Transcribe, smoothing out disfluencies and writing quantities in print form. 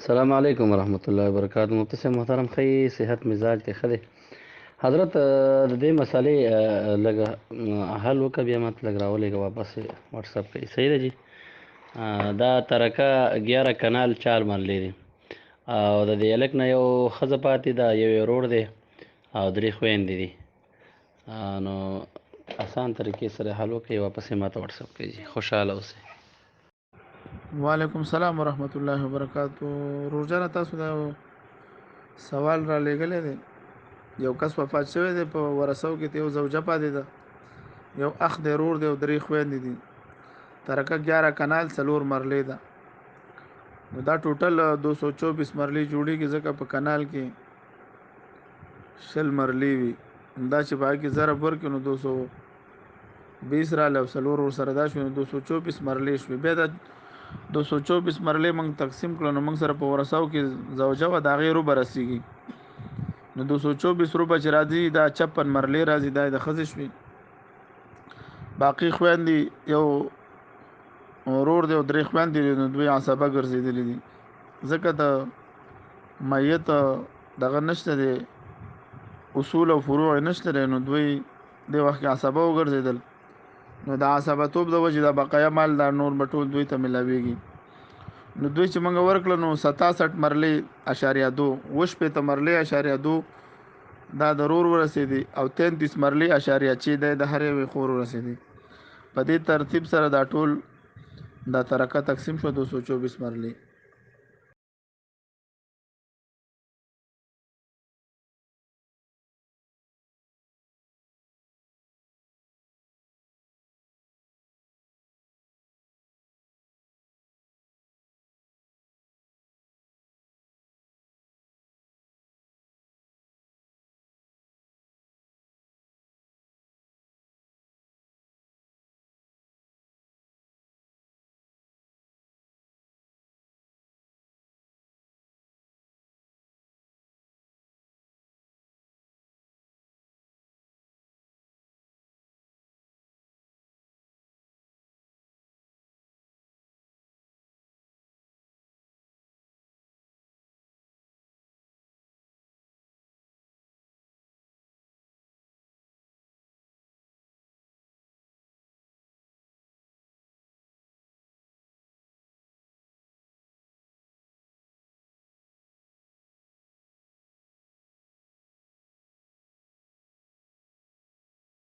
السلام علیکم ورحمۃ اللہ وبرکاتہ. مفتی صاحب محترم، خی صحت مزاج ته ښه دی؟ حضرت د دې مسالې لږ حل وکړه، بیا ماته لږ راولېږه واپس واتساپ کوي. صحیح ده جی. دا ترکه 11 کنال 4 مرلې دي، او د دې هلک نه یو ښځه پاتې ده، یو یې ورور دی او 3 خویندې دي. نو اسان طریقې سره حل وکړئ، واپس یې ماته واتساپ کوي جی. خوشحاله اوسئ. وعلیکم السلام ورحمت الله وبرکاتو. روزانه تاسو دا سوال را لګلې دي. یو کس وفات شوی دی، په ورثو کې ته یو زوجه پاتې ده، یو اخ دی، رور دی او 3 خويندې دي. ترکه 11 کنال 4 مرلې ده. نو دا ټوټل 224 مرلې جوړیږي، ځکه په کنال کې 20 مرلې وي. دا چې باقي ضرب ورکړو نو 220 را لو 4 ور سره دا شو، 224 مرلې شوې. بیا دا 224 مرلې موږ تقسیم کړو، نو موږ سره په ورثو کې زوجه و دا غیرو برسیږي. نو 224 روپه چې راځي دا 56 مرلې راځي، دا د خزې شوي. باقی خويندې یو ورور دی او 3 خويندې دي، نو دوی عصبه ګرځېدلې دي، ځکه د میت دغه نشته دی، اصول او فروع نشته دی، نو دوی د وخت عصبه وګرځېدل. نو د عصبتوب د وجې د بقایا مال دا نور بټول دوی ته ملاويږي. نو دوی چې موږ ورکړل نو 67 مرلې اشاریه 2 وش په تمرلې اشاریه 2 دا ضرور ورسېدي، او 33 مرلې اشاریه 6 د هر یو خور ورسېدي. په دې ترتیب سره دا ټول دا ترکه تقسیم شو 224 مرلې.